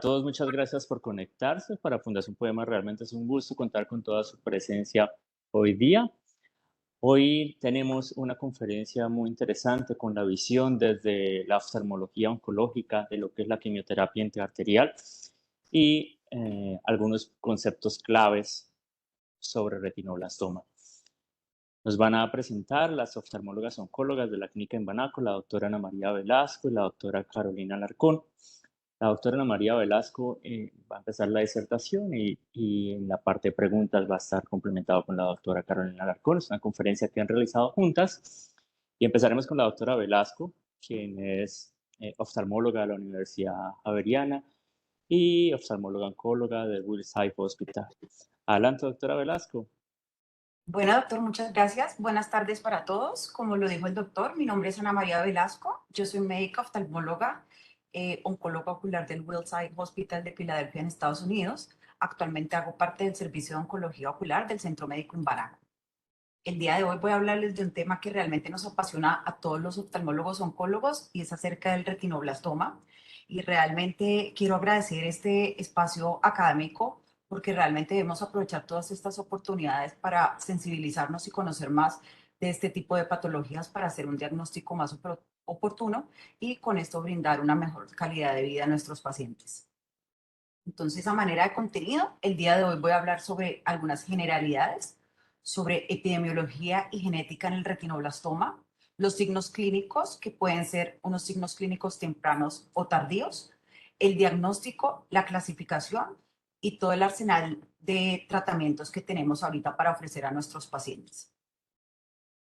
Todos, muchas gracias por conectarse. Para Fundación Poema realmente es un gusto contar con toda su presencia hoy día. Hoy tenemos una conferencia muy interesante con la visión desde la oftalmología oncológica de lo que es la quimioterapia intraarterial y algunos conceptos claves sobre retinoblastoma. Nos van a presentar las oftalmólogas oncólogas de la clínica en Banaco, la doctora Ana María Velasco y la doctora Carolina Alarcón. La doctora Ana María Velasco va a empezar la disertación y en la parte de preguntas va a estar complementado con la doctora Carolina Alarcón. Es una conferencia que han realizado juntas y empezaremos con la doctora Velasco, quien es oftalmóloga de la Universidad Javeriana y oftalmóloga oncóloga del Wills Eye Hospital. Adelante, doctora Velasco. Bueno, doctor, muchas gracias. Buenas tardes para todos. Como lo dijo el doctor, mi nombre es Ana María Velasco. Yo soy médica oftalmóloga, oncóloga ocular del Wills Eye Hospital de Filadelfia en Estados Unidos. Actualmente hago parte del servicio de oncología ocular del Centro Médico en Baraco. El día de hoy voy a hablarles de un tema que realmente nos apasiona a todos los oftalmólogos oncólogos y es acerca del retinoblastoma. Y realmente quiero agradecer este espacio académico porque realmente debemos aprovechar todas estas oportunidades para sensibilizarnos y conocer más de este tipo de patologías para hacer un diagnóstico más oportuno y con esto brindar una mejor calidad de vida a nuestros pacientes. Entonces, a manera de contenido, el día de hoy voy a hablar sobre algunas generalidades, sobre epidemiología y genética en el retinoblastoma, los signos clínicos, que pueden ser unos signos clínicos tempranos o tardíos, el diagnóstico, la clasificación y todo el arsenal de tratamientos que tenemos ahorita para ofrecer a nuestros pacientes.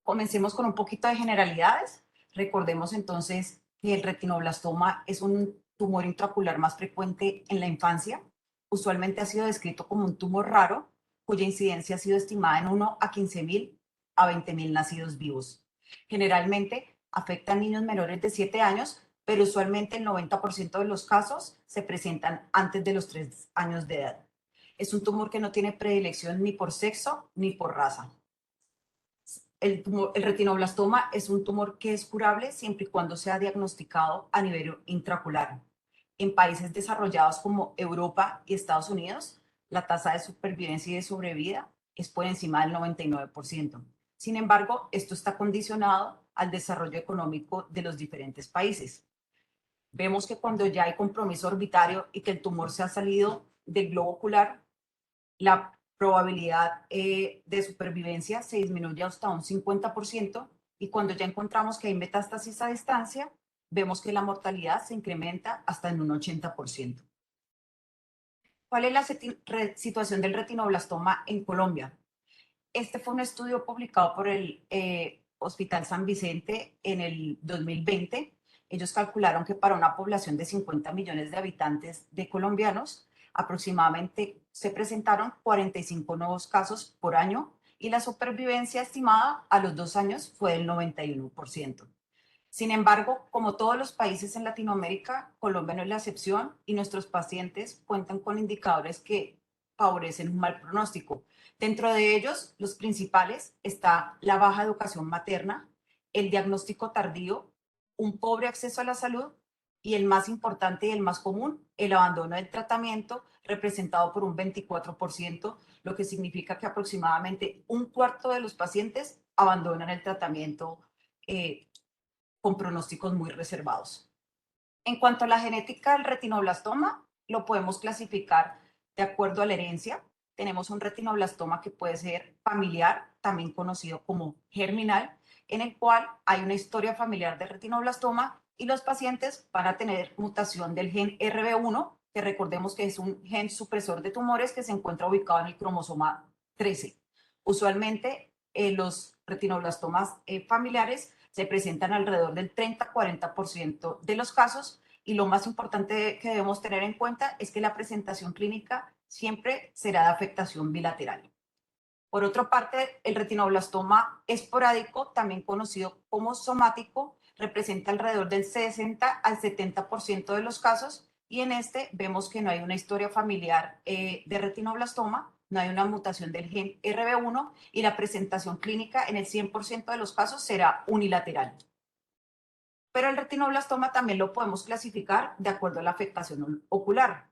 Comencemos con un poquito de generalidades. Recordemos entonces que el retinoblastoma es un tumor intraocular más frecuente en la infancia. Usualmente ha sido descrito como un tumor raro, cuya incidencia ha sido estimada en 1 a 15.000 a 20.000 nacidos vivos. Generalmente afecta a niños menores de 7 años, pero usualmente el 90% de los casos se presentan antes de los 3 años de edad. Es un tumor que no tiene predilección ni por sexo ni por raza. El retinoblastoma es un tumor que es curable siempre y cuando sea diagnosticado a nivel intraocular. En países desarrollados como Europa y Estados Unidos, la tasa de supervivencia y de sobrevida es por encima del 99%. Sin embargo, esto está condicionado al desarrollo económico de los diferentes países. Vemos que cuando ya hay compromiso orbitario y que el tumor se ha salido del globo ocular, la probabilidad de supervivencia se disminuye hasta un 50% y cuando ya encontramos que hay metástasis a distancia, vemos que la mortalidad se incrementa hasta en un 80%. ¿Cuál es la situación del retinoblastoma en Colombia? Este fue un estudio publicado por el Hospital San Vicente en el 2020. Ellos calcularon que para una población de 50 millones de habitantes de colombianos, aproximadamente se presentaron 45 nuevos casos por año y la supervivencia estimada a los 2 años fue del 91%. Sin embargo, como todos los países en Latinoamérica, Colombia no es la excepción y nuestros pacientes cuentan con indicadores que favorecen un mal pronóstico. Dentro de ellos, los principales está la baja educación materna, el diagnóstico tardío, un pobre acceso a la salud y el más importante y el más común, el abandono del tratamiento, representado por un 24%, lo que significa que aproximadamente un cuarto de los pacientes abandonan el tratamiento con pronósticos muy reservados. En cuanto a la genética del retinoblastoma, lo podemos clasificar de acuerdo a la herencia. Tenemos un retinoblastoma que puede ser familiar, también conocido como germinal, en el cual hay una historia familiar de retinoblastoma y los pacientes van a tener mutación del gen RB1, que recordemos que es un gen supresor de tumores que se encuentra ubicado en el cromosoma 13. Usualmente los retinoblastomas familiares se presentan alrededor del 30-40% de los casos y lo más importante que debemos tener en cuenta es que la presentación clínica siempre será de afectación bilateral. Por otra parte, el retinoblastoma esporádico, también conocido como somático, representa alrededor del 60 al 70% de los casos y en este vemos que no hay una historia familiar de retinoblastoma, no hay una mutación del gen RB1 y la presentación clínica en el 100% de los casos será unilateral. Pero el retinoblastoma también lo podemos clasificar de acuerdo a la afectación ocular.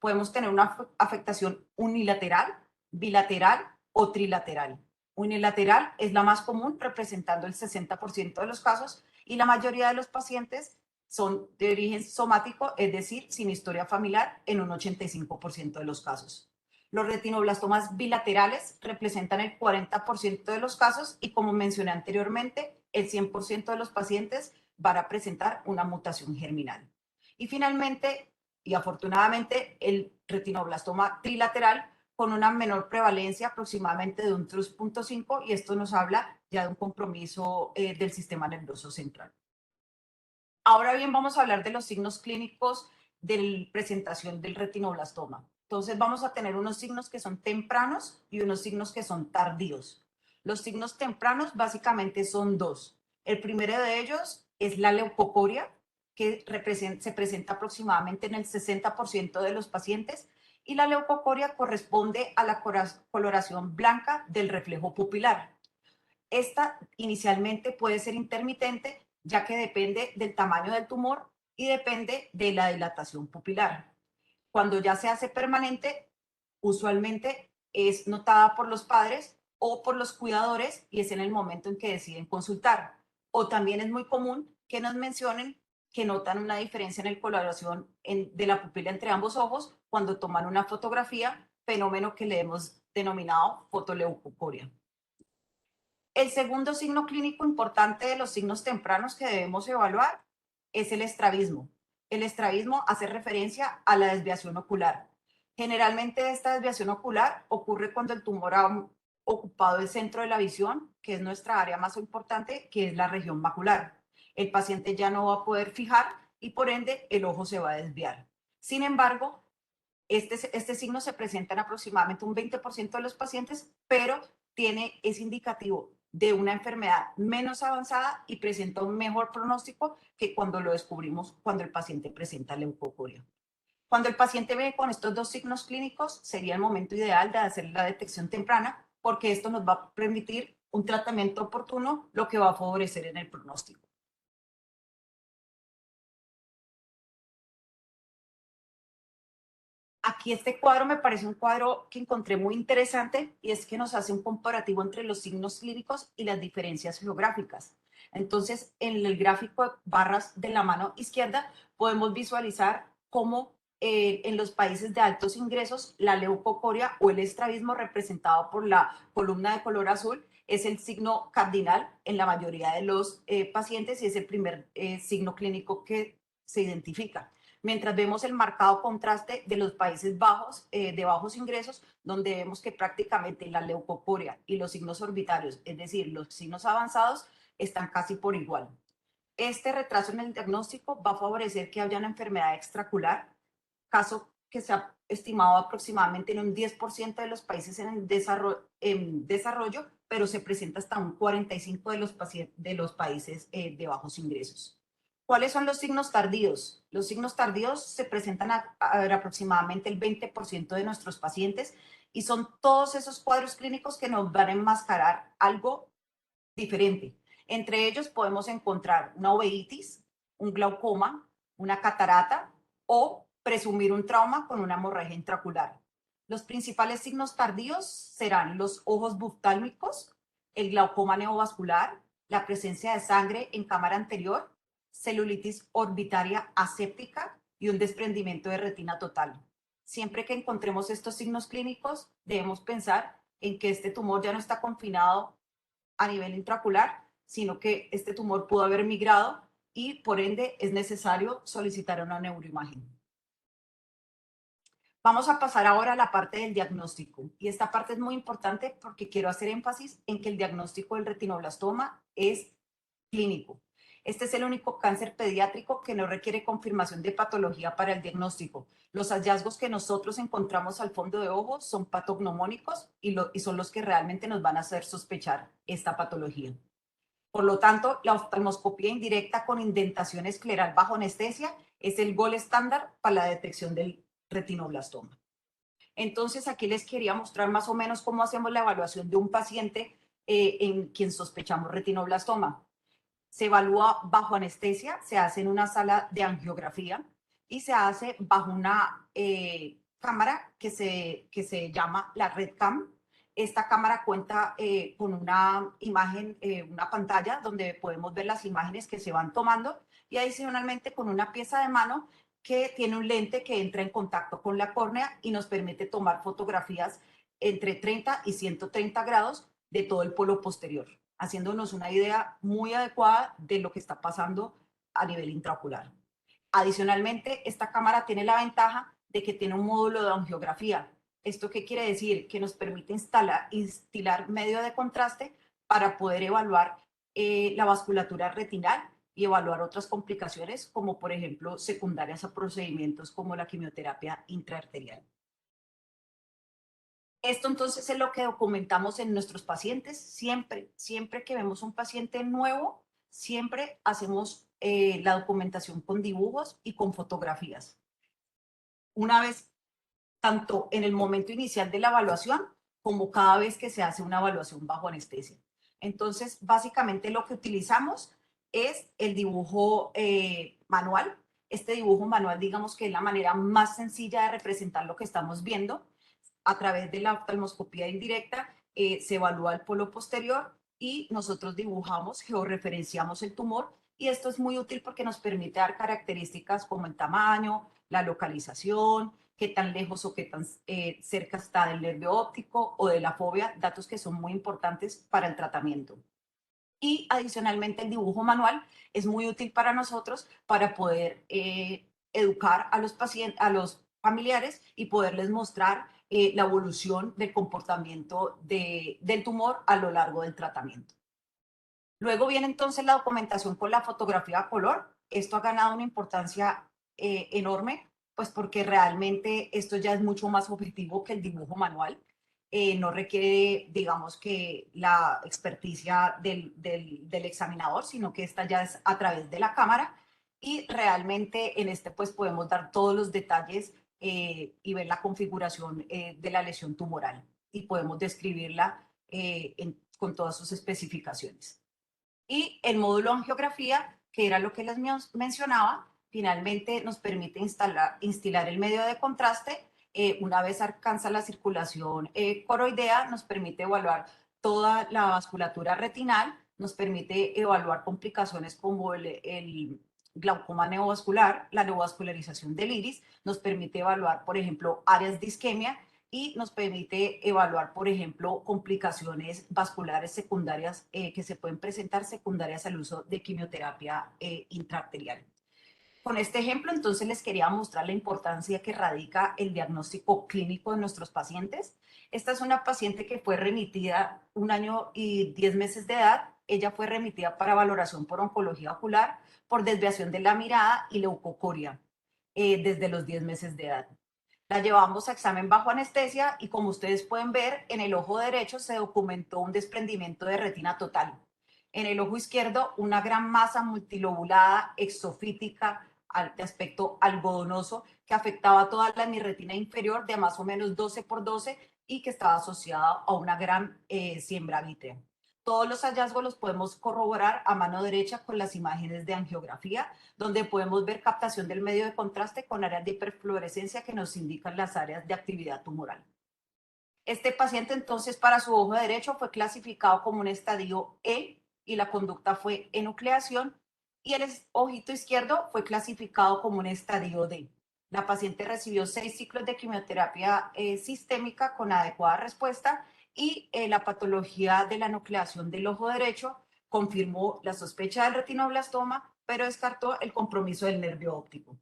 Podemos tener una afectación unilateral, bilateral o trilateral. Unilateral es la más común, representando el 60% de los casos, y la mayoría de los pacientes son de origen somático, es decir, sin historia familiar, en un 85% de los casos. Los retinoblastomas bilaterales representan el 40% de los casos y, como mencioné anteriormente, el 100% de los pacientes van a presentar una mutación germinal. Y finalmente, y afortunadamente, el retinoblastoma trilateral con una menor prevalencia, aproximadamente de un 3.5, y esto nos habla ya de un compromiso del sistema nervioso central. Ahora bien, vamos a hablar de los signos clínicos de presentación del retinoblastoma. Entonces vamos a tener unos signos que son tempranos y unos signos que son tardíos. Los signos tempranos básicamente son dos. El primero de ellos es la leucocoria, que se presenta aproximadamente en el 60% de los pacientes, y la leucocoria corresponde a la coloración blanca del reflejo pupilar. Esta inicialmente puede ser intermitente, ya que depende del tamaño del tumor y depende de la dilatación pupilar. Cuando ya se hace permanente, usualmente es notada por los padres o por los cuidadores, y es en el momento en que deciden consultar. O también es muy común que nos mencionen que notan una diferencia en la coloración de la pupila entre ambos ojos cuando toman una fotografía, fenómeno que le hemos denominado fotoleucocoria. El segundo signo clínico importante de los signos tempranos que debemos evaluar es el estrabismo. El estrabismo hace referencia a la desviación ocular. Generalmente esta desviación ocular ocurre cuando el tumor ha ocupado el centro de la visión, que es nuestra área más importante, que es la región macular. El paciente ya no va a poder fijar y por ende el ojo se va a desviar. Sin embargo, este signo se presenta en aproximadamente un 20% de los pacientes, pero es indicativo de una enfermedad menos avanzada y presenta un mejor pronóstico que cuando lo descubrimos cuando el paciente presenta leucocoria. Cuando el paciente ve con estos dos signos clínicos, sería el momento ideal de hacer la detección temprana, porque esto nos va a permitir un tratamiento oportuno, lo que va a favorecer en el pronóstico. Aquí este cuadro me parece un cuadro que encontré muy interesante, y es que nos hace un comparativo entre los signos clínicos y las diferencias geográficas. Entonces, en el gráfico de barras de la mano izquierda podemos visualizar cómo en los países de altos ingresos la leucocoria o el estrabismo, representado por la columna de color azul, es el signo cardinal en la mayoría de los pacientes y es el primer signo clínico que se identifica. Mientras vemos el marcado contraste de los Países Bajos, de bajos ingresos, donde vemos que prácticamente la leucocoria y los signos orbitarios, es decir, los signos avanzados, están casi por igual. Este retraso en el diagnóstico va a favorecer que haya una enfermedad extraocular, caso que se ha estimado aproximadamente en un 10% de los países en desarrollo, pero se presenta hasta un 45% de los países de bajos ingresos. ¿Cuáles son los signos tardíos? Los signos tardíos se presentan a aproximadamente el 20% de nuestros pacientes, y son todos esos cuadros clínicos que nos van a enmascarar algo diferente. Entre ellos podemos encontrar una uveitis, un glaucoma, una catarata o presumir un trauma con una hemorragia intraocular. Los principales signos tardíos serán los ojos buftálmicos, el glaucoma neovascular, la presencia de sangre en cámara anterior, celulitis orbitaria aséptica y un desprendimiento de retina total. Siempre que encontremos estos signos clínicos, debemos pensar en que este tumor ya no está confinado a nivel intraocular, sino que este tumor pudo haber migrado y por ende es necesario solicitar una neuroimagen. Vamos a pasar ahora a la parte del diagnóstico, y esta parte es muy importante porque quiero hacer énfasis en que el diagnóstico del retinoblastoma es clínico. Este es el único cáncer pediátrico que no requiere confirmación de patología para el diagnóstico. Los hallazgos que nosotros encontramos al fondo de ojo son patognomónicos y son los que realmente nos van a hacer sospechar esta patología. Por lo tanto, la oftalmoscopía indirecta con indentación escleral bajo anestesia es el gold estándar para la detección del retinoblastoma. Entonces, aquí les quería mostrar más o menos cómo hacemos la evaluación de un paciente en quien sospechamos retinoblastoma. Se evalúa bajo anestesia, se hace en una sala de angiografía y se hace bajo una cámara que se llama la RedCam. Esta cámara cuenta con una imagen, una pantalla donde podemos ver las imágenes que se van tomando y adicionalmente con una pieza de mano que tiene un lente que entra en contacto con la córnea y nos permite tomar fotografías entre 30 y 130 grados de todo el polo posterior, haciéndonos una idea muy adecuada de lo que está pasando a nivel intraocular. Adicionalmente, esta cámara tiene la ventaja de que tiene un módulo de angiografía. ¿Esto qué quiere decir? Que nos permite instilar medio de contraste para poder evaluar la vasculatura retinal y evaluar otras complicaciones, como por ejemplo secundarias a procedimientos como la quimioterapia intraarterial. Esto entonces es lo que documentamos en nuestros pacientes. Siempre que vemos un paciente nuevo, siempre hacemos la documentación con dibujos y con fotografías. Una vez, tanto en el momento inicial de la evaluación como cada vez que se hace una evaluación bajo anestesia. Entonces, básicamente lo que utilizamos es el dibujo manual. Este dibujo manual, digamos que es la manera más sencilla de representar lo que estamos viendo. A través de la oftalmoscopía indirecta se evalúa el polo posterior y nosotros dibujamos, georreferenciamos el tumor y esto es muy útil porque nos permite dar características como el tamaño, la localización, qué tan lejos o qué tan cerca está del nervio óptico o de la fobia, datos que son muy importantes para el tratamiento. Y adicionalmente el dibujo manual es muy útil para nosotros para poder educar a los pacientes, a los familiares y poderles mostrar la evolución del comportamiento del tumor a lo largo del tratamiento. Luego viene entonces la documentación con la fotografía a color. Esto ha ganado una importancia enorme, pues porque realmente esto ya es mucho más objetivo que el dibujo manual. No requiere, digamos, que la experticia del examinador, sino que esta ya es a través de la cámara y realmente en este pues podemos dar todos los detalles y ver la configuración de la lesión tumoral y podemos describirla con todas sus especificaciones. Y el módulo angiografía, que era lo que les mencionaba, finalmente nos permite instilar el medio de contraste. Una vez alcanza la circulación coroidea, nos permite evaluar toda la vasculatura retinal, nos permite evaluar complicaciones como el glaucoma neovascular, la neovascularización del iris, nos permite evaluar, por ejemplo, áreas de isquemia y nos permite evaluar, por ejemplo, complicaciones vasculares secundarias que se pueden presentar secundarias al uso de quimioterapia intraarterial. Con este ejemplo, entonces, les quería mostrar la importancia que radica el diagnóstico clínico de nuestros pacientes. Esta es una paciente que fue remitida 1 año y 10 meses de edad. Ella fue remitida para valoración por oncología ocular, por desviación de la mirada y leucocoria desde los 10 meses de edad. La llevamos a examen bajo anestesia y como ustedes pueden ver, en el ojo derecho se documentó un desprendimiento de retina total. En el ojo izquierdo, una gran masa multilobulada, exofítica, de aspecto algodonoso, que afectaba toda la retina inferior de más o menos 12 por 12 y que estaba asociada a una gran siembra vítrea. Todos los hallazgos los podemos corroborar a mano derecha con las imágenes de angiografía, donde podemos ver captación del medio de contraste con áreas de hiperfluorescencia que nos indican las áreas de actividad tumoral. Este paciente entonces para su ojo derecho fue clasificado como un estadio E y la conducta fue enucleación y el ojito izquierdo fue clasificado como un estadio D. La paciente recibió 6 ciclos de quimioterapia sistémica con adecuada respuesta y la patología de la nucleación del ojo derecho confirmó la sospecha del retinoblastoma, pero descartó el compromiso del nervio óptico.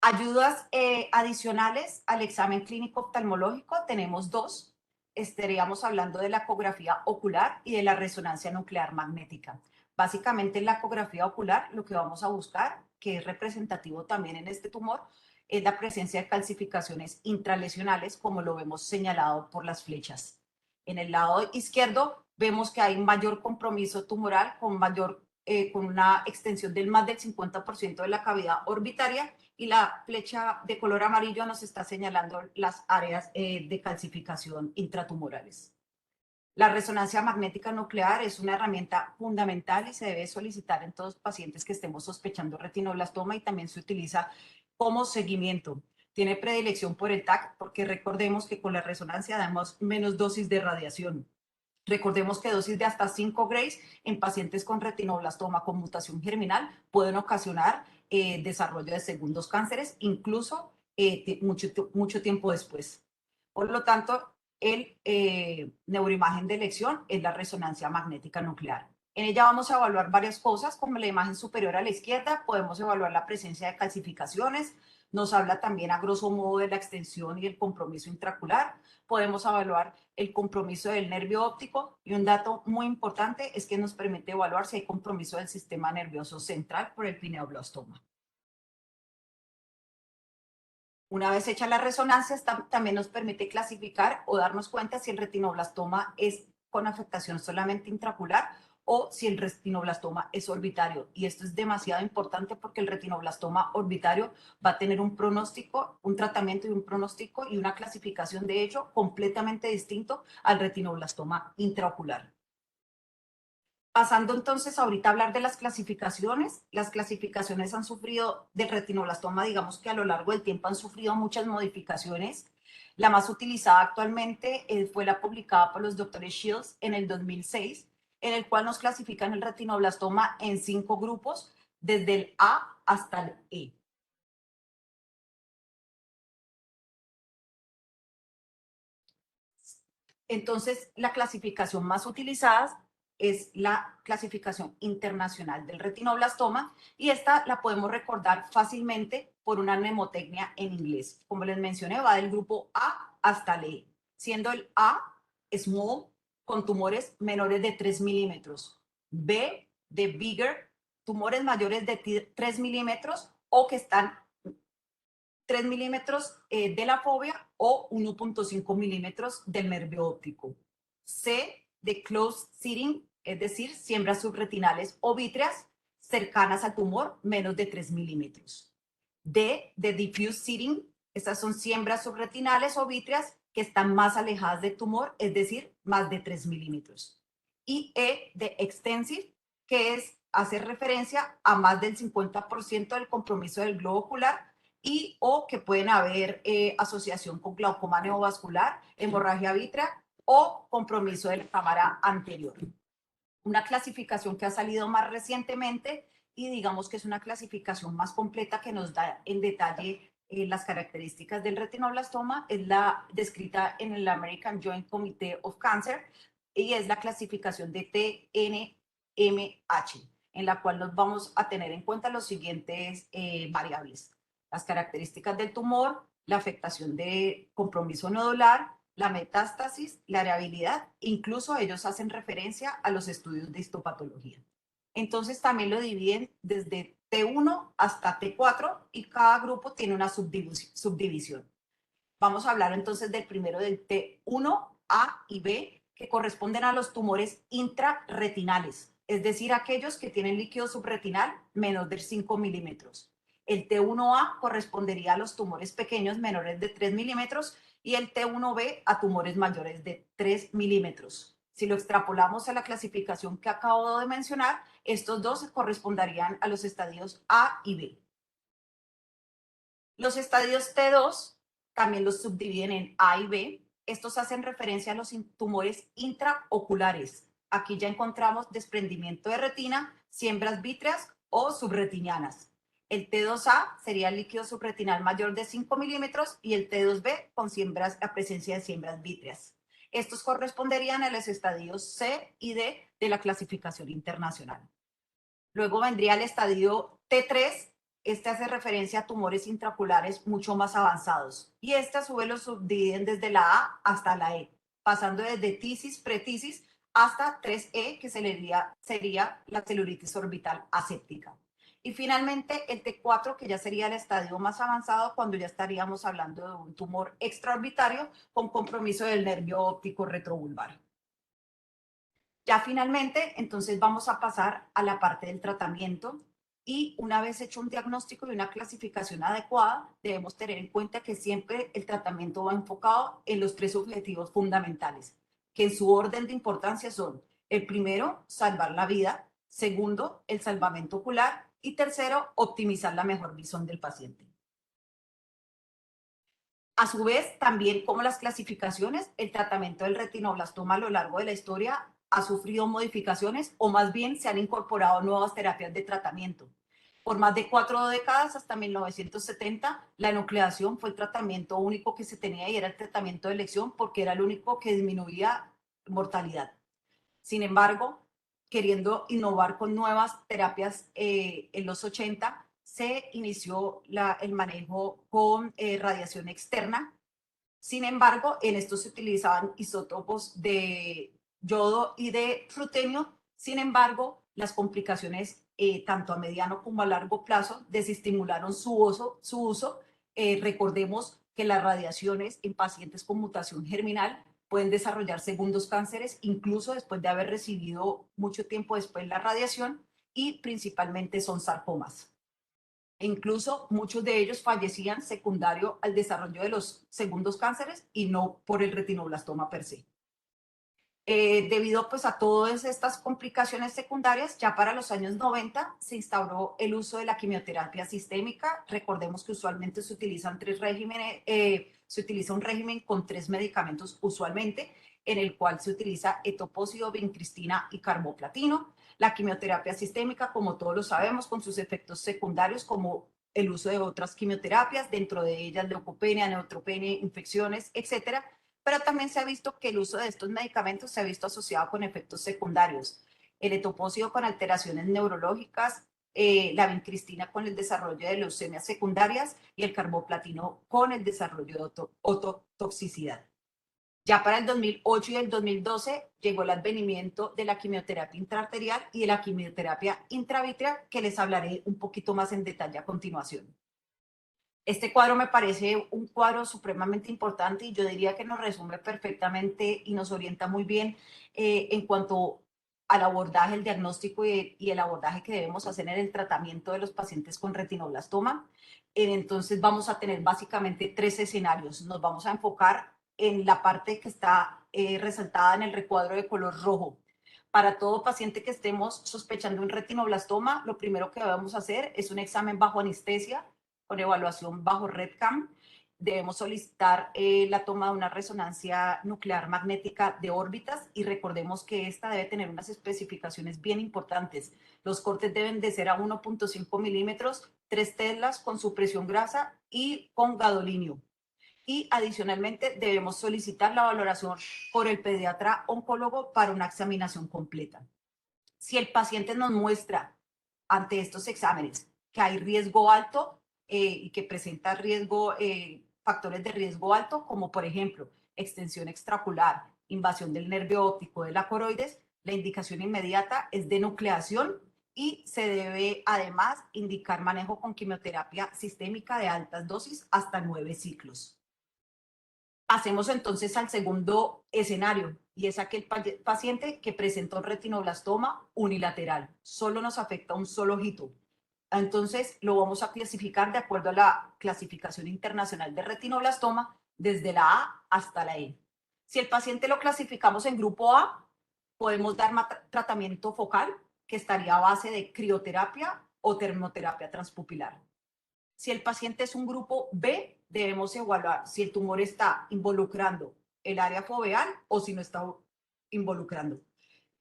Ayudas adicionales al examen clínico oftalmológico tenemos 2. Estaríamos hablando de la ecografía ocular y de la resonancia nuclear magnética. Básicamente en la ecografía ocular lo que vamos a buscar, que es representativo también en este tumor, es la presencia de calcificaciones intralesionales, como lo vemos señalado por las flechas. En el lado izquierdo vemos que hay mayor compromiso tumoral con una extensión del más del 50% de la cavidad orbitaria y la flecha de color amarillo nos está señalando las áreas de calcificación intratumorales. La resonancia magnética nuclear es una herramienta fundamental y se debe solicitar en todos los pacientes que estemos sospechando retinoblastoma y también se utiliza como seguimiento. Tiene predilección por el TAC porque recordemos que con la resonancia damos menos dosis de radiación. Recordemos que dosis de hasta 5 grays en pacientes con retinoblastoma con mutación germinal pueden ocasionar desarrollo de segundos cánceres, incluso mucho tiempo después. Por lo tanto, el neuroimagen de elección es la resonancia magnética nuclear. En ella vamos a evaluar varias cosas, como la imagen superior a la izquierda, podemos evaluar la presencia de calcificaciones, nos habla también a grosso modo de la extensión y el compromiso intraocular, podemos evaluar el compromiso del nervio óptico y un dato muy importante es que nos permite evaluar si hay compromiso del sistema nervioso central por el pineoblastoma. Una vez hecha la resonancia, también nos permite clasificar o darnos cuenta si el retinoblastoma es con afectación solamente intraocular o si el retinoblastoma es orbitario. Y esto es demasiado importante porque el retinoblastoma orbitario va a tener un pronóstico, un tratamiento y un pronóstico y una clasificación de hecho completamente distinto al retinoblastoma intraocular. Pasando entonces ahorita a hablar de las clasificaciones han sufrido del retinoblastoma, digamos que a lo largo del tiempo han sufrido muchas modificaciones. La más utilizada actualmente fue la publicada por los doctores Shields en el 2006, en el cual nos clasifican el retinoblastoma en 5 grupos, desde el A hasta el E. Entonces, la clasificación más utilizada es la clasificación internacional del retinoblastoma y esta la podemos recordar fácilmente por una mnemotecnia en inglés. Como les mencioné, va del grupo A hasta el E, siendo el A small con tumores menores de 3 milímetros, B de bigger, tumores mayores de 3 milímetros o que están 3 milímetros de la fobia o 1.5 milímetros del nervio óptico. C de close seating, es decir, siembras subretinales o vítreas cercanas al tumor, menos de 3 milímetros. D de diffuse seating, estas son siembras subretinales o vítreas que están más alejadas del tumor, es decir, más de 3 milímetros. Y E de extensive, que hace referencia a más del 50% del compromiso del globo ocular y o que pueden haber asociación con glaucoma neovascular, hemorragia vítrea o compromiso de la cámara anterior. Una clasificación que ha salido más recientemente y digamos que es una clasificación más completa que nos da en detalle las características del retinoblastoma, es la descrita en el American Joint Committee of Cancer y es la clasificación de TNMH, en la cual nos vamos a tener en cuenta los siguientes variables: las características del tumor, la afectación de compromiso nodular, la metástasis, la variabilidad, incluso ellos hacen referencia a los estudios de histopatología. Entonces también lo dividen desde T1 hasta T4 y cada grupo tiene una subdivisión. Vamos a hablar entonces del primero del T1, A y B, que corresponden a los tumores intrarretinales, es decir, aquellos que tienen líquido subretinal menos de 5 milímetros. El T1A correspondería a los tumores pequeños menores de 3 milímetros y el T1B a tumores mayores de 3 milímetros. Si lo extrapolamos a la clasificación que acabo de mencionar, estos dos corresponderían a los estadios A y B. Los estadios T2 también los subdividen en A y B. Estos hacen referencia a los tumores intraoculares. Aquí ya encontramos desprendimiento de retina, siembras vítreas o subretinianas. El T2A sería el líquido subretinal mayor de 5 milímetros y el T2B con la presencia de siembras vítreas. Estos corresponderían a los estadios C y D de la clasificación internacional. Luego vendría el estadio T3. Este hace referencia a tumores intraoculares mucho más avanzados. Y este a su vez los subdividen desde la A hasta la E, pasando desde tisis, pretisis, hasta 3E, que sería la celulitis orbital aséptica. Y finalmente el T4, que ya sería el estadio más avanzado cuando ya estaríamos hablando de un tumor extraorbitario con compromiso del nervio óptico retrovulvar. Ya finalmente, entonces vamos a pasar a la parte del tratamiento y una vez hecho un diagnóstico y una clasificación adecuada, debemos tener en cuenta que siempre el tratamiento va enfocado en los 3 objetivos fundamentales, que en su orden de importancia son: el primero, salvar la vida; segundo, el salvamento ocular; y tercero, optimizar la mejor visión del paciente. A su vez, también como las clasificaciones, el tratamiento del retinoblastoma a lo largo de la historia ha sufrido modificaciones o más bien se han incorporado nuevas terapias de tratamiento. Por más de 4 décadas, hasta 1970, la enucleación fue el tratamiento único que se tenía y era el tratamiento de elección porque era el único que disminuía mortalidad. Sin embargo, queriendo innovar con nuevas terapias en los 80, se inició el manejo con radiación externa. Sin embargo, en esto se utilizaban isótopos de yodo y de rutenio. Sin embargo, las complicaciones tanto a mediano como a largo plazo desestimularon su uso. Recordemos que las radiaciones en pacientes con mutación germinal pueden desarrollar segundos cánceres, incluso después de haber recibido mucho tiempo después la radiación, y principalmente son sarcomas. E incluso muchos de ellos fallecían secundario al desarrollo de los segundos cánceres y no por el retinoblastoma per se. Debido pues a todas estas complicaciones secundarias, ya para los años 90 se instauró el uso de la quimioterapia sistémica. Recordemos que usualmente se utilizan tres regímenes, se utiliza un régimen con 3 medicamentos usualmente, en el cual se utiliza etoposide, vincristina y carboplatino. La quimioterapia sistémica, como todos lo sabemos, con sus efectos secundarios como el uso de otras quimioterapias, dentro de ellas leucopenia, neutropenia, infecciones, etcétera, pero también se ha visto que el uso de estos medicamentos se ha visto asociado con efectos secundarios. El etoposide con alteraciones neurológicas, la vincristina con el desarrollo de leucemias secundarias y el carboplatino con el desarrollo de ototoxicidad. Ya para el 2008 y el 2012 llegó el advenimiento de la quimioterapia intraarterial y de la quimioterapia intravítrea, que les hablaré un poquito más en detalle a continuación. Este cuadro me parece un cuadro supremamente importante y yo diría que nos resume perfectamente y nos orienta muy bien en cuanto al abordaje, el diagnóstico y el abordaje que debemos hacer en el tratamiento de los pacientes con retinoblastoma. Entonces vamos a tener básicamente 3 escenarios. Nos vamos a enfocar en la parte que está resaltada en el recuadro de color rojo. Para todo paciente que estemos sospechando un retinoblastoma, lo primero que debemos hacer es un examen bajo anestesia con evaluación bajo REDCAM. Debemos solicitar la toma de una resonancia nuclear magnética de órbitas y recordemos que esta debe tener unas especificaciones bien importantes. Los cortes deben de ser a 1.5 milímetros, 3 teslas con supresión grasa y con gadolinio. Y adicionalmente debemos solicitar la valoración por el pediatra oncólogo para una examinación completa. Si el paciente nos muestra ante estos exámenes que hay riesgo alto y que presenta riesgo, factores de riesgo alto, como por ejemplo extensión extraocular, invasión del nervio óptico de la coroides, la indicación inmediata es de nucleación y se debe además indicar manejo con quimioterapia sistémica de altas dosis hasta 9 ciclos. Pasemos entonces al segundo escenario y es aquel paciente que presenta un retinoblastoma unilateral. Solo nos afecta un solo ojito. Entonces lo vamos a clasificar de acuerdo a la clasificación internacional de retinoblastoma desde la A hasta la E. Si el paciente lo clasificamos en grupo A, podemos dar tratamiento focal que estaría a base de crioterapia o termoterapia transpupilar. Si el paciente es un grupo B, debemos evaluar si el tumor está involucrando el área foveal o si no está involucrando.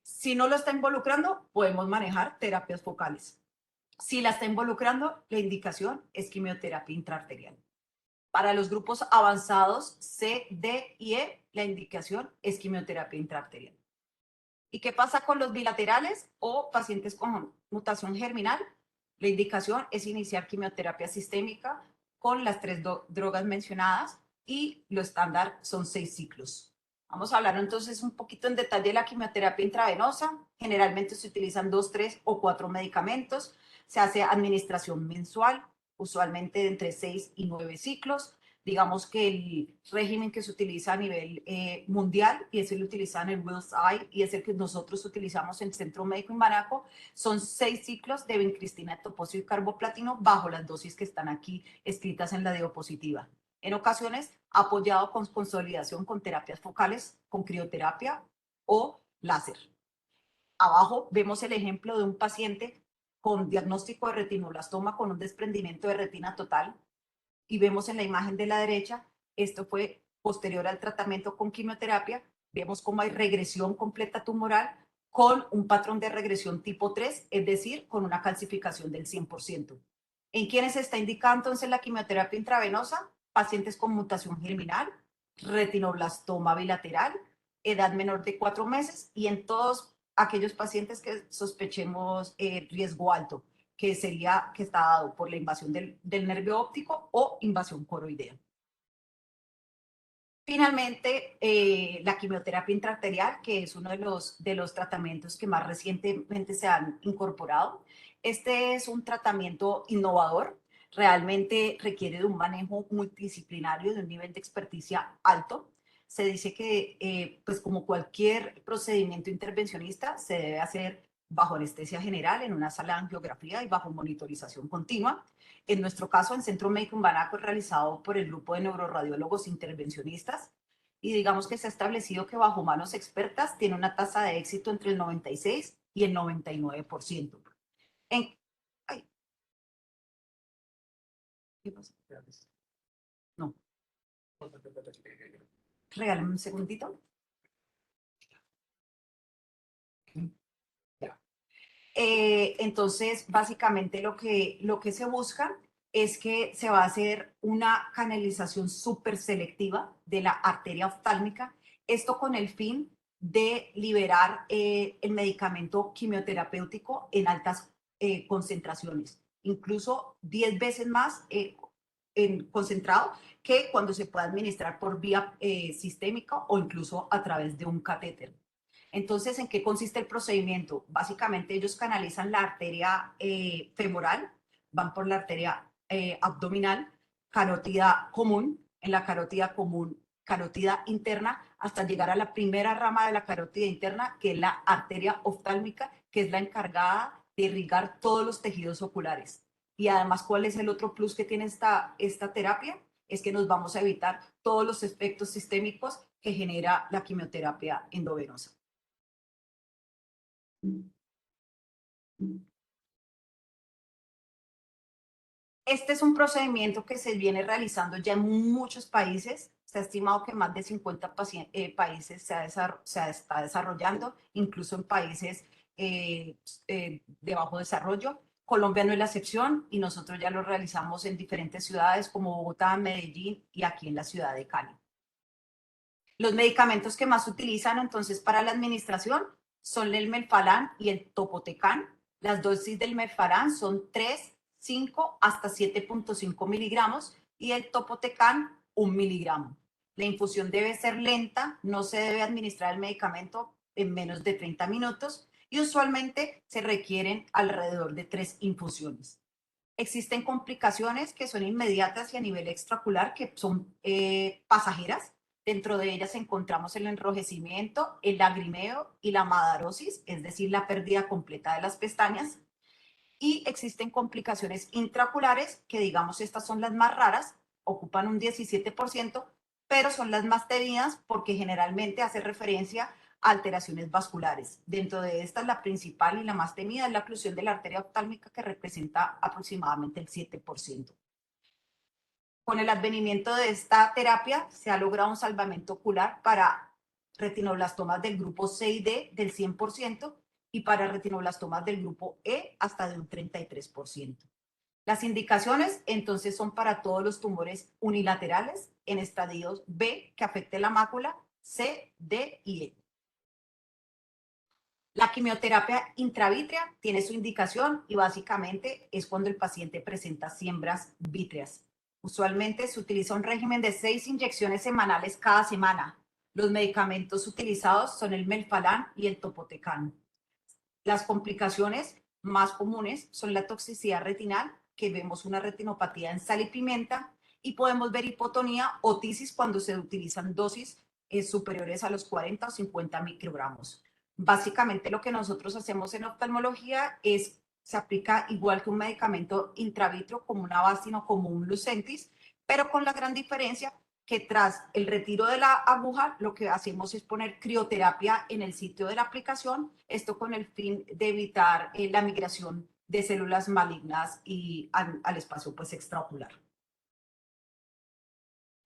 Si no lo está involucrando, podemos manejar terapias focales. Si la está involucrando, la indicación es quimioterapia intraarterial. Para los grupos avanzados C, D y E, la indicación es quimioterapia intraarterial. ¿Y qué pasa con los bilaterales o pacientes con mutación germinal? La indicación es iniciar quimioterapia sistémica con las 3 drogas mencionadas y lo estándar son 6 ciclos. Vamos a hablar entonces un poquito en detalle de la quimioterapia intravenosa. Generalmente se utilizan 2, 3 o 4 medicamentos. Se hace administración mensual, usualmente de entre 6 y 9 ciclos. Digamos que el régimen que se utiliza a nivel mundial, y es el utilizado en el Wills Eye, y es el que nosotros utilizamos en el Centro Médico en Banaco, son 6 ciclos de vincristina, etoposide y carboplatino bajo las dosis que están aquí escritas en la diapositiva. En ocasiones, apoyado con consolidación con terapias focales, con crioterapia o láser. Abajo vemos el ejemplo de un paciente con diagnóstico de retinoblastoma con un desprendimiento de retina total, y vemos en la imagen de la derecha Esto fue posterior al tratamiento con quimioterapia. Vemos cómo hay regresión completa tumoral con un patrón de regresión tipo 3, es decir, con una calcificación del 100%. ¿En quiénes se está indicando entonces la quimioterapia intravenosa? Pacientes con mutación germinal, retinoblastoma bilateral, edad menor de 4 meses y en todos aquellos pacientes que sospechemos riesgo alto, que sería que está dado por la invasión del nervio óptico o invasión coroidea. Finalmente, la quimioterapia intraarterial, que es uno de los tratamientos que más recientemente se han incorporado. Este es un tratamiento innovador, realmente requiere de un manejo multidisciplinario de un nivel de experticia alto. Se dice que, pues como cualquier procedimiento intervencionista, se debe hacer bajo anestesia general en una sala de angiografía y bajo monitorización continua. En nuestro caso, en Centro Médico Umbanaco, es realizado por el grupo de neuroradiólogos intervencionistas y digamos que se ha establecido que bajo manos expertas tiene una tasa de éxito entre el 96 y el 99%. En, ay, ¿qué pasa? No, regálame un segundito. Entonces, básicamente lo que se busca es que se va a hacer una canalización súper selectiva de la arteria oftálmica, esto con el fin de liberar el medicamento quimioterapéutico en altas concentraciones, incluso 10 veces más en concentrado que cuando se puede administrar por vía sistémica o incluso a través de un catéter. Entonces, ¿en qué consiste el procedimiento? Básicamente ellos canalizan la arteria femoral, van por la arteria abdominal, carótida común, en la carótida común, carótida interna, hasta llegar a la primera rama de la carótida interna, que es la arteria oftálmica, que es la encargada de irrigar todos los tejidos oculares. Y además, ¿cuál es el otro plus que tiene esta terapia? Es que nos vamos a evitar todos los efectos sistémicos que genera la quimioterapia endovenosa. Este es un procedimiento que se viene realizando ya en muchos países. Se ha estimado que más de 50 países se está desarrollando, incluso en países de bajo desarrollo. Colombia no es la excepción y nosotros ya lo realizamos en diferentes ciudades como Bogotá, Medellín y aquí en la ciudad de Cali. Los medicamentos que más se utilizan entonces para la administración son el Melphalan y el Topotecan. Las dosis del Melphalan son 3, 5 hasta 7.5 miligramos y el Topotecan 1 miligramo. La infusión debe ser lenta, no se debe administrar el medicamento en menos de 30 minutos y usualmente se requieren alrededor de 3 infusiones. Existen complicaciones que son inmediatas y a nivel extraocular que son pasajeras. Dentro de ellas encontramos el enrojecimiento, el lagrimeo y la madarosis, es decir, la pérdida completa de las pestañas. Y existen complicaciones intraoculares, que digamos estas son las más raras, ocupan un 17%, pero son las más temidas porque generalmente hace referencia a alteraciones vasculares. Dentro de estas, la principal y la más temida es la oclusión de la arteria oftálmica, que representa aproximadamente el 7%. Con el advenimiento de esta terapia se ha logrado un salvamento ocular para retinoblastomas del grupo C y D del 100% y para retinoblastomas del grupo E hasta de un 33%. Las indicaciones entonces son para todos los tumores unilaterales en estadios B que afecte la mácula, C, D y E. La quimioterapia intravítrea tiene su indicación y básicamente es cuando el paciente presenta siembras vítreas. Usualmente se utiliza un régimen de 6 inyecciones semanales cada semana. Los medicamentos utilizados son el Melphalan y el Topotecan. Las complicaciones más comunes son la toxicidad retinal, que vemos una retinopatía en sal y pimienta, y podemos ver hipotonía o tisis cuando se utilizan dosis superiores a los 40 o 50 microgramos. Básicamente lo que nosotros hacemos en oftalmología es, se aplica igual que un medicamento intravitro como un Avastin o como un Lucentis, pero con la gran diferencia que tras el retiro de la aguja, lo que hacemos es poner crioterapia en el sitio de la aplicación, esto con el fin de evitar la migración de células malignas y al espacio pues extraocular.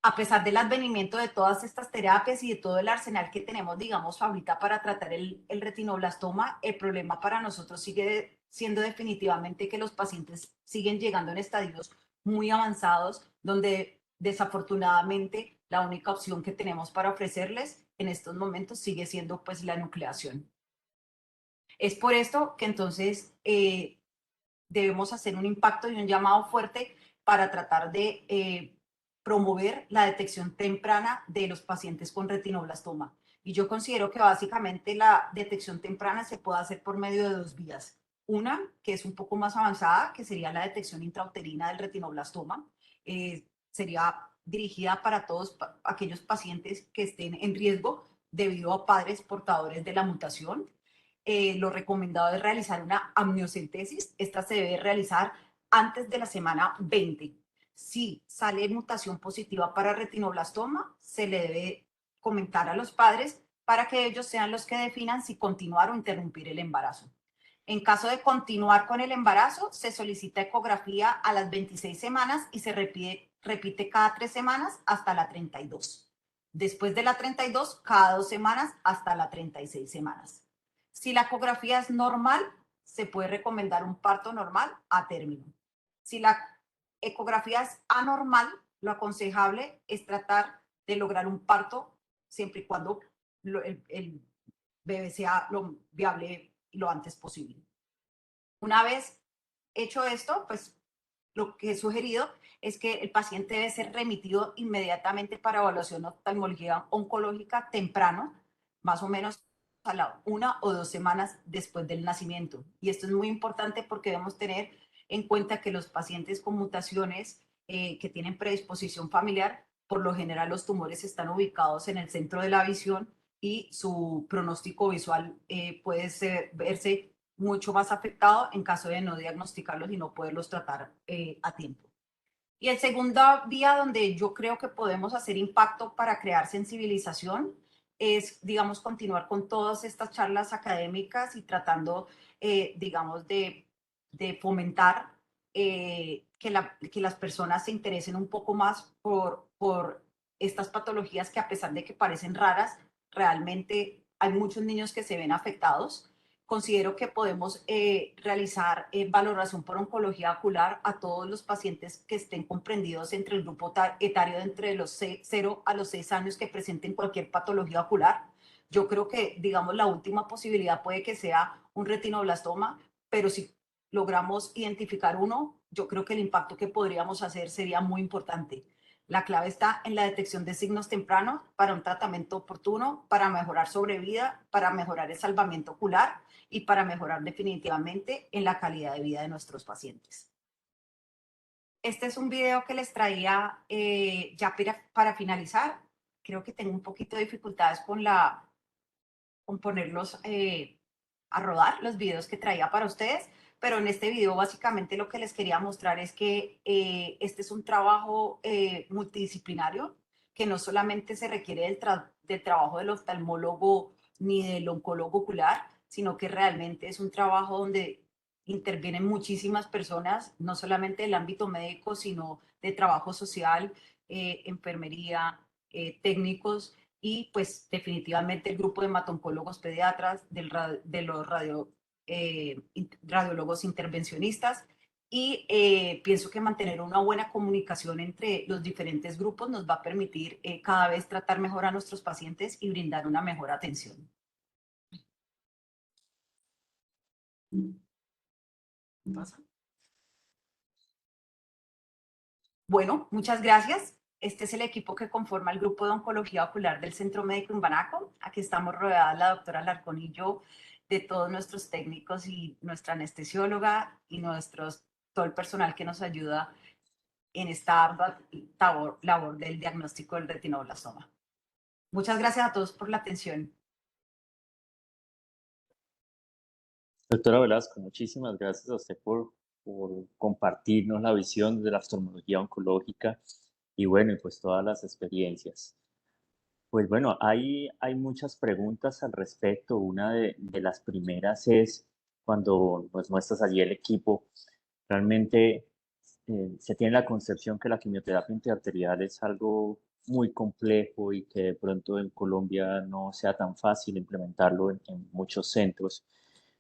a pesar del advenimiento de todas estas terapias y de todo el arsenal que tenemos, digamos, ahorita para tratar el retinoblastoma, el problema para nosotros sigue siendo definitivamente que los pacientes siguen llegando en estadios muy avanzados, donde desafortunadamente la única opción que tenemos para ofrecerles en estos momentos sigue siendo pues la nucleación. Es por esto que entonces debemos hacer un impacto y un llamado fuerte para tratar de promover la detección temprana de los pacientes con retinoblastoma. Y yo considero que básicamente la detección temprana se puede hacer por medio de dos vías. Una, que es un poco más avanzada, que sería la detección intrauterina del retinoblastoma. Sería dirigida para todos aquellos pacientes que estén en riesgo debido a padres portadores de la mutación. Lo recomendado es realizar una amniocentesis. Esta se debe realizar antes de la semana 20. Si sale mutación positiva para retinoblastoma, se le debe comentar a los padres para que ellos sean los que definan si continuar o interrumpir el embarazo. En caso de continuar con el embarazo, se solicita ecografía a las 26 semanas y se repite cada 3 semanas hasta la 32. Después de la 32, cada 2 semanas hasta la 36 semanas. Si la ecografía es normal, se puede recomendar un parto normal a término. Si la ecografía es anormal, lo aconsejable es tratar de lograr un parto siempre y cuando el bebé sea lo viable lo antes posible. Una vez hecho esto, pues lo que he sugerido es que el paciente debe ser remitido inmediatamente para evaluación de oftalmología oncológica temprano, más o menos a la 1 o 2 semanas después del nacimiento. Y esto es muy importante porque debemos tener en cuenta que los pacientes con mutaciones que tienen predisposición familiar, por lo general los tumores están ubicados en el centro de la visión y su pronóstico visual puede verse mucho más afectado en caso de no diagnosticarlos y no poderlos tratar a tiempo. Y el segundo vía donde yo creo que podemos hacer impacto para crear sensibilización es, digamos, continuar con todas estas charlas académicas y tratando, digamos, de fomentar que las personas se interesen un poco más por estas patologías que a pesar de que parecen raras, realmente hay muchos niños que se ven afectados. Considero que podemos realizar valoración por oncología ocular a todos los pacientes que estén comprendidos entre el grupo etario de entre los 0 a los 6 años que presenten cualquier patología ocular. Yo creo que, digamos, la última posibilidad puede que sea un retinoblastoma, pero si logramos identificar uno, yo creo que el impacto que podríamos hacer sería muy importante. La clave está en la detección de signos tempranos para un tratamiento oportuno, para mejorar sobrevida, para mejorar el salvamiento ocular y para mejorar definitivamente en la calidad de vida de nuestros pacientes. Este es un video que les traía ya para finalizar. Creo que tengo un poquito de dificultades con ponerlos a rodar, los videos que traía para ustedes, pero en este video básicamente lo que les quería mostrar es que este es un trabajo multidisciplinario, que no solamente se requiere del trabajo del oftalmólogo ni del oncólogo ocular, sino que realmente es un trabajo donde intervienen muchísimas personas, no solamente del ámbito médico, sino de trabajo social, enfermería, técnicos y pues definitivamente el grupo de hematoncólogos pediatras, de los radiólogos intervencionistas y pienso que mantener una buena comunicación entre los diferentes grupos nos va a permitir cada vez tratar mejor a nuestros pacientes y brindar una mejor atención. ¿Pasa? Bueno, muchas gracias. Este es el equipo que conforma el grupo de oncología ocular del Centro Médico Umbanaco. Aquí estamos rodeadas la doctora Alarcón y yo de todos nuestros técnicos y nuestra anestesióloga y todo el personal que nos ayuda en esta ardua labor del diagnóstico del retinoblastoma. Muchas gracias a todos por la atención. Doctora Velasco, muchísimas gracias a usted por compartirnos la visión de la oftalmología oncológica y bueno, y pues todas las experiencias. Pues bueno, hay muchas preguntas al respecto. Una de las primeras es cuando nos muestras allí el equipo, realmente se tiene la concepción que la quimioterapia intraarterial es algo muy complejo y que de pronto en Colombia no sea tan fácil implementarlo en muchos centros.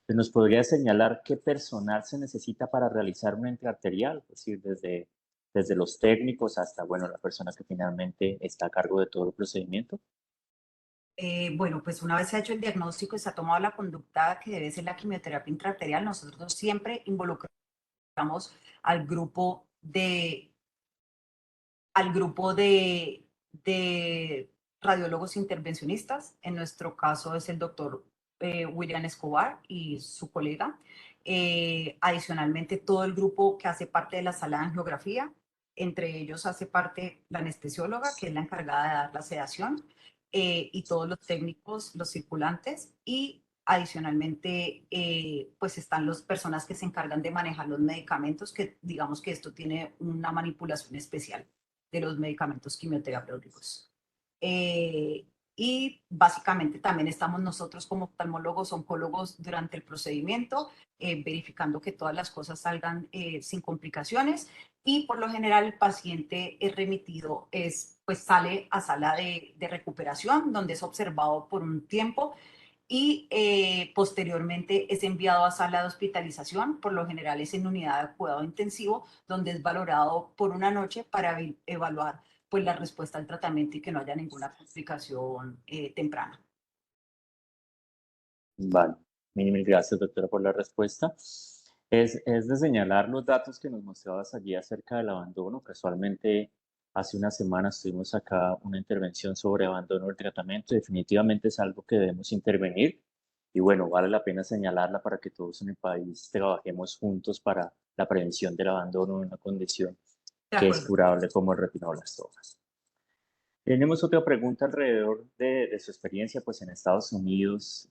¿Nos podría señalar qué personal se necesita para realizar un ente arterial? Es decir, desde los técnicos hasta, bueno, la persona que finalmente está a cargo de todo el procedimiento. Bueno, pues una vez se ha hecho el diagnóstico y se ha tomado la conducta que debe ser la quimioterapia intraarterial, nosotros siempre involucramos al grupo de, al grupo de radiólogos intervencionistas. En nuestro caso es el doctor William Escobar y su colega. Adicionalmente, todo el grupo que hace parte de la sala de angiografía, entre ellos hace parte la anestesióloga, que es la encargada de dar la sedación, y todos los técnicos, los circulantes, y adicionalmente, pues están las personas que se encargan de manejar los medicamentos, que digamos que esto tiene una manipulación especial de los medicamentos quimioterapéuticos. Eh, y básicamente también estamos nosotros como oftalmólogos, oncólogos durante el procedimiento, verificando que todas las cosas salgan sin complicaciones, y por lo general el paciente es remitido, pues sale a sala de recuperación, donde es observado por un tiempo y posteriormente es enviado a sala de hospitalización, por lo general es en unidad de cuidado intensivo, donde es valorado por una noche para evaluar pues la respuesta al tratamiento y que no haya ninguna complicación temprana. Vale, mil gracias, doctora, por la respuesta. Es de señalar los datos que nos mostrabas allí acerca del abandono. Casualmente, hace unas semanas tuvimos acá una intervención sobre abandono del tratamiento. Definitivamente es algo que debemos intervenir y bueno, vale la pena señalarla para que todos en el país trabajemos juntos para la prevención del abandono de una condición De que es acuerdo. curable como el retinoblastoma. Tenemos otra pregunta alrededor de su experiencia pues, en Estados Unidos.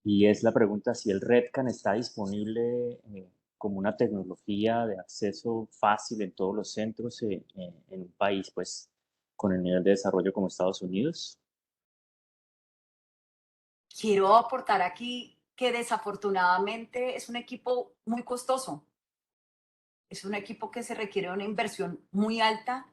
Y es la pregunta si el REDCAN está disponible como una tecnología de acceso fácil en todos los centros en un país pues con el nivel de desarrollo como Estados Unidos. Quiero aportar aquí que desafortunadamente es un equipo muy costoso, es un equipo que se requiere una inversión muy alta.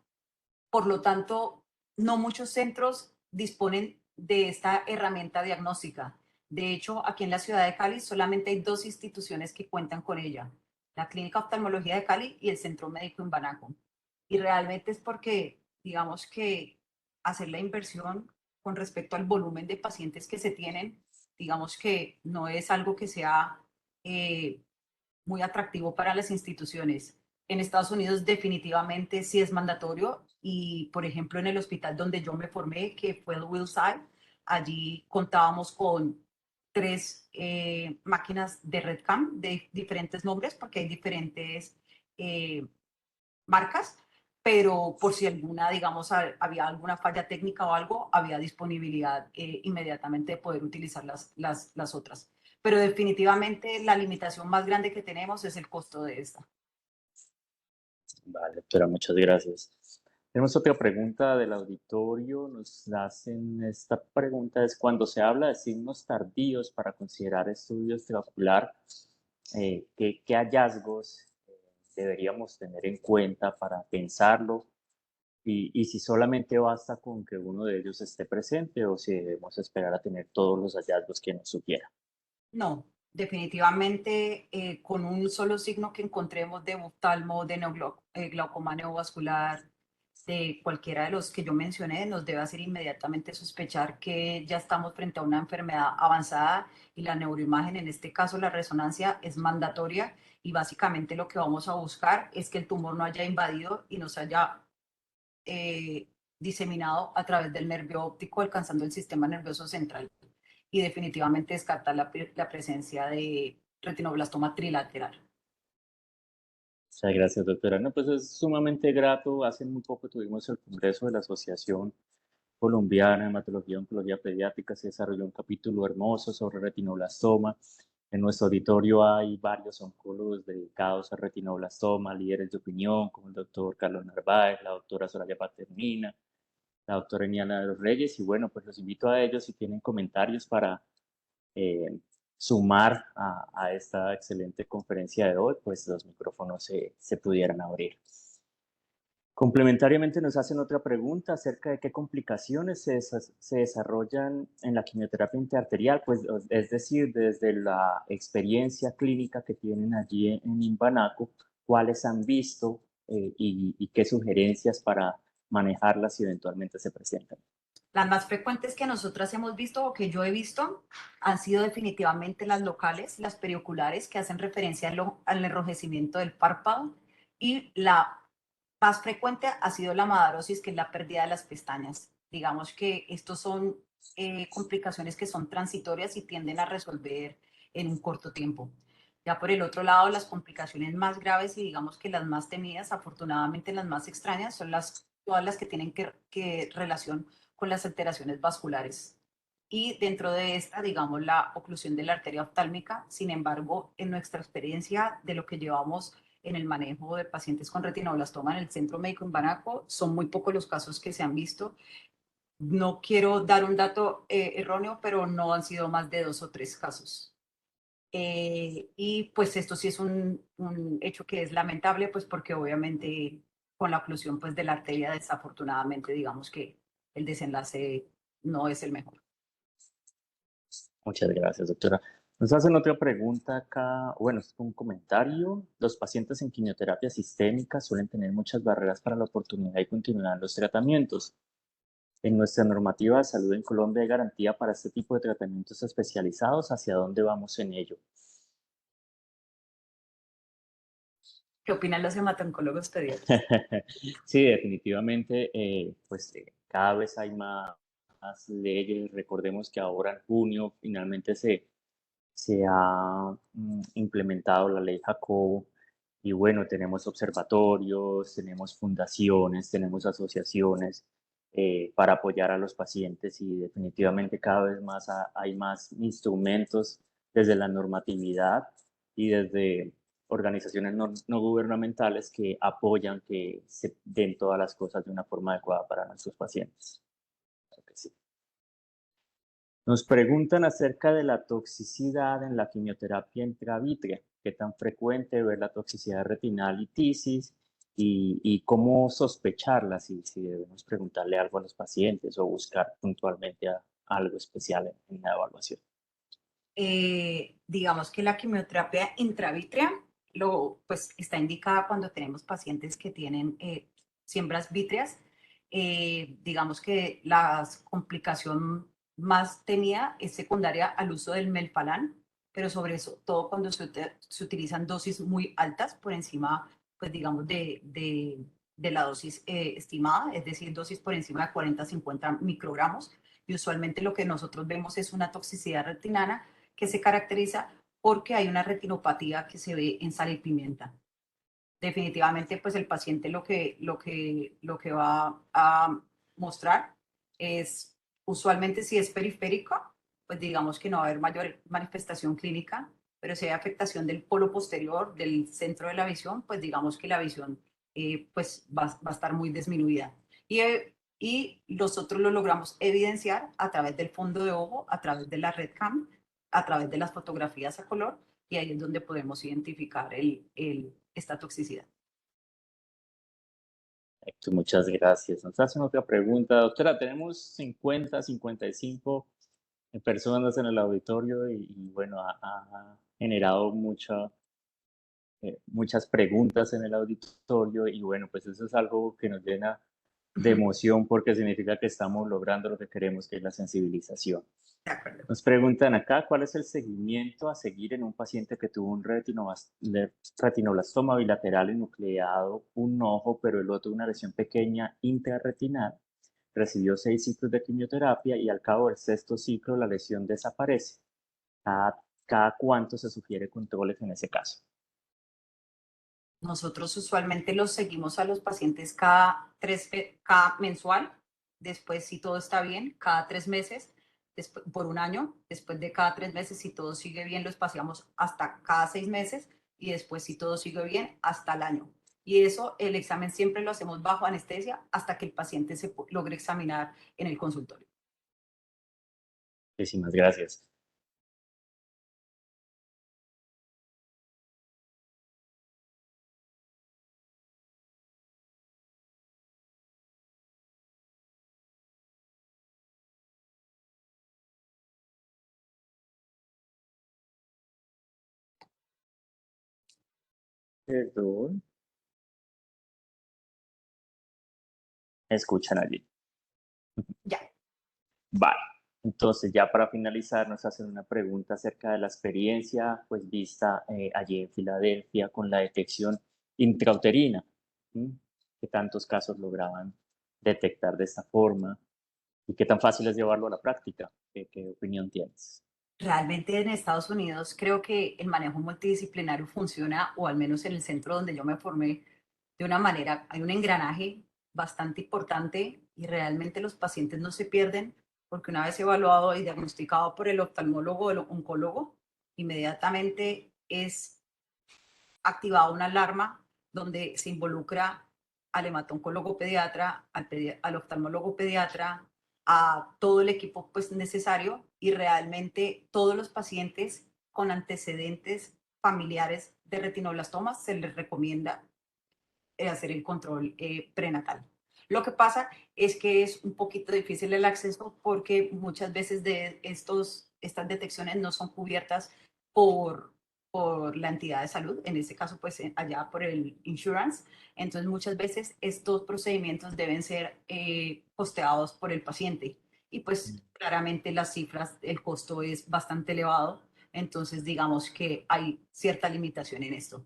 Por lo tanto, no muchos centros disponen de esta herramienta diagnóstica. De hecho, aquí en la ciudad de Cali solamente hay dos instituciones que cuentan con ella, la Clínica Oftalmología de Cali y el Centro Médico en Banaco. Y realmente es porque, digamos que hacer la inversión con respecto al volumen de pacientes que se tienen, digamos que no es algo que sea eh, muy atractivo para las instituciones. En Estados Unidos definitivamente sí es mandatorio y, por ejemplo, en el hospital donde yo me formé, que fue el Willside, allí contábamos con tres máquinas de RedCam de diferentes nombres porque hay diferentes eh, marcas, pero por si alguna, digamos, había alguna falla técnica o algo, había disponibilidad inmediatamente de poder utilizar las otras. Pero definitivamente la limitación más grande que tenemos es el costo de esta. Vale, doctora, muchas gracias. Tenemos otra pregunta del auditorio. Nos hacen esta pregunta es cuando se habla de signos tardíos para considerar estudio extraocular, ¿qué hallazgos deberíamos tener en cuenta para pensarlo? Y si solamente basta con que uno de ellos esté presente o si debemos esperar a tener todos los hallazgos que nos sugiera. No, definitivamente con un solo signo que encontremos de oftalmo, de glaucoma neovascular, de cualquiera de los que yo mencioné, nos debe hacer inmediatamente sospechar que ya estamos frente a una enfermedad avanzada y la neuroimagen, en este caso la resonancia, es mandatoria y básicamente lo que vamos a buscar es que el tumor no haya invadido y nos haya eh, diseminado a través del nervio óptico, alcanzando el sistema nervioso central y definitivamente descartar la presencia de retinoblastoma trilateral. Muchas gracias, doctora. No, pues es sumamente grato. Hace muy poco tuvimos el Congreso de la Asociación Colombiana de Hematología y Oncología Pediátrica. Se desarrolló un capítulo hermoso sobre retinoblastoma. En nuestro auditorio hay varios oncólogos dedicados a retinoblastoma, líderes de opinión, como el doctor Carlos Narváez, la doctora Soraya Paternina, la doctora Eniana de los Reyes. Y bueno, pues los invito a ellos si tienen comentarios para sumar a esta excelente conferencia de hoy, pues los micrófonos se pudieran abrir. Complementariamente nos hacen otra pregunta acerca de qué complicaciones se desarrollan en la quimioterapia intraarterial, pues es decir, desde la experiencia clínica que tienen allí en Imbanaco, cuáles han visto y qué sugerencias para manejarlas si eventualmente se presentan. Las más frecuentes que nosotras hemos visto o que yo he visto han sido definitivamente las locales, las perioculares, que hacen referencia al enrojecimiento del párpado, y la más frecuente ha sido la madarosis, que es la pérdida de las pestañas. Digamos que estos son complicaciones que son transitorias y tienden a resolver en un corto tiempo. Ya por el otro lado, las complicaciones más graves y digamos que las más temidas, afortunadamente las más extrañas, son todas las que tienen que relación con las alteraciones vasculares. Y dentro de esta, digamos, la oclusión de la arteria oftálmica. Sin embargo, en nuestra experiencia de lo que llevamos en el manejo de pacientes con retinoblastoma en el Centro Médico en Banaco, son muy pocos los casos que se han visto. No quiero dar un dato erróneo, pero no han sido más de 2 o 3 casos. Y pues esto sí es un hecho que es lamentable, pues porque obviamente con la oclusión pues de la arteria, desafortunadamente, digamos que el desenlace no es el mejor. Muchas gracias, doctora. Nos hacen otra pregunta acá, bueno, es un comentario. Los pacientes en quimioterapia sistémica suelen tener muchas barreras para la oportunidad y continuidad en los tratamientos. En nuestra normativa de salud en Colombia hay garantía para este tipo de tratamientos especializados. ¿Hacia dónde vamos en ello? ¿Qué opinan los hematoncólogos pediatras? Sí, definitivamente, cada vez hay más leyes. Recordemos que ahora en junio finalmente se ha implementado la ley Jacobo y bueno, tenemos observatorios, tenemos fundaciones, tenemos asociaciones para apoyar a los pacientes y definitivamente cada vez más hay más instrumentos desde la normatividad y desde organizaciones no gubernamentales que apoyan que se den todas las cosas de una forma adecuada para nuestros pacientes. Claro que sí. Nos preguntan acerca de la toxicidad en la quimioterapia intravítrea, qué tan frecuente ver la toxicidad retinal y tisis y cómo sospecharla, si debemos preguntarle algo a los pacientes o buscar puntualmente algo especial en la evaluación. Digamos que la quimioterapia intravítrea pues, está indicada cuando tenemos pacientes que tienen siembras vítreas. Digamos que la complicación más temida es secundaria al uso del melphalan, pero sobre eso, todo cuando se utilizan dosis muy altas por encima, pues digamos, de la dosis estimada, es decir, dosis por encima de 40-50 microgramos. Y usualmente lo que nosotros vemos es una toxicidad retinana que se caracteriza porque hay una retinopatía que se ve en sal y pimienta. Definitivamente, pues el paciente lo que va a mostrar es, usualmente si es periférico, pues digamos que no va a haber mayor manifestación clínica, pero si hay afectación del polo posterior, del centro de la visión, pues digamos que la visión pues va a estar muy disminuida. Y nosotros lo logramos evidenciar a través del fondo de ojo, a través de la RedCam, a través de las fotografías a color, y ahí es donde podemos identificar esta toxicidad. Perfecto, muchas gracias. Nos hacen otra pregunta. Doctora, tenemos 55 personas en el auditorio y bueno, ha generado muchas preguntas en el auditorio y bueno, pues eso es algo que nos llena de emoción porque significa que estamos logrando lo que queremos, que es la sensibilización. De acuerdo. Nos preguntan acá, ¿cuál es el seguimiento a seguir en un paciente que tuvo un retinoblastoma bilateral enucleado, un ojo, pero el otro una lesión pequeña intrarretinal? Recibió 6 ciclos de quimioterapia y al cabo del sexto ciclo la lesión desaparece. ¿Cada cuánto se sugiere controles en ese caso? Nosotros usualmente los seguimos a los pacientes cada mensual, después si todo está bien, cada 3 meses, después, por un año, después de cada 3 meses, si todo sigue bien, lo espaciamos hasta cada 6 meses y después si todo sigue bien, hasta el año. Y eso, el examen siempre lo hacemos bajo anestesia hasta que el paciente se logre examinar en el consultorio. Muchísimas gracias. Perdón. Escuchan allí. Ya. Vale. Entonces, ya para finalizar, nos hacen una pregunta acerca de la experiencia, pues vista allí en Filadelfia con la detección intrauterina. ¿M? ¿Qué tantos casos lograban detectar de esta forma? ¿Y qué tan fácil es llevarlo a la práctica? ¿Qué opinión tienes? Realmente en Estados Unidos creo que el manejo multidisciplinario funciona, o al menos en el centro donde yo me formé, de una manera, hay un engranaje bastante importante y realmente los pacientes no se pierden porque una vez evaluado y diagnosticado por el oftalmólogo o el oncólogo, inmediatamente es activada una alarma donde se involucra al hematoncólogo pediatra, al oftalmólogo pediatra, a todo el equipo pues, necesario, y realmente todos los pacientes con antecedentes familiares de retinoblastomas se les recomienda hacer el control prenatal. Lo que pasa es que es un poquito difícil el acceso porque muchas veces estas detecciones no son cubiertas por, por la entidad de salud, en este caso pues allá por el insurance. Entonces muchas veces estos procedimientos deben ser costeados por el paciente y pues claramente las cifras, el costo es bastante elevado, entonces digamos que hay cierta limitación en esto.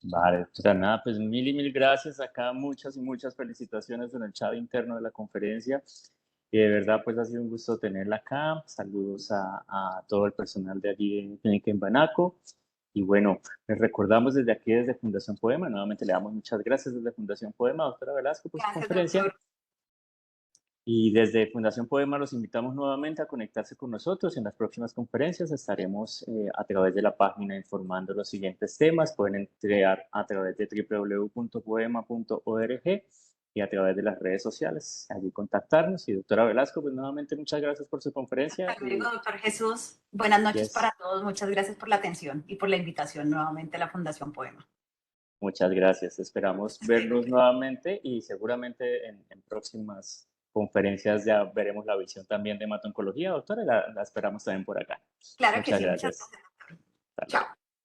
Vale, pues nada, pues mil y mil gracias. Acá muchas y muchas felicitaciones en el chat interno de la conferencia. Y de verdad, pues ha sido un gusto tenerla acá. Saludos a todo el personal de allí en Clínica en Banaco. Y bueno, les recordamos desde aquí, desde Fundación Poema. Nuevamente le damos muchas gracias desde Fundación Poema, doctora Velasco, por su Gracias, conferencia. doctor. Y desde Fundación Poema los invitamos nuevamente a conectarse con nosotros. En las próximas conferencias estaremos a través de la página informando los siguientes temas. Pueden entrar a través de www.poema.org y a través de las redes sociales. Allí contactarnos. Y doctora Velasco, pues nuevamente muchas gracias por su conferencia. Hasta luego, Y doctor Jesús. Buenas noches yes, para todos. Muchas gracias por la atención y por la invitación nuevamente a la Fundación Poema. muchas gracias. Esperamos Hasta luego. vernos nuevamente y seguramente en próximas conferencias ya veremos la visión también de hematoncología, doctora. La esperamos también por acá. Claro que Muchas sí, muchas gracias. gracias, doctor. Hasta Chao. luego.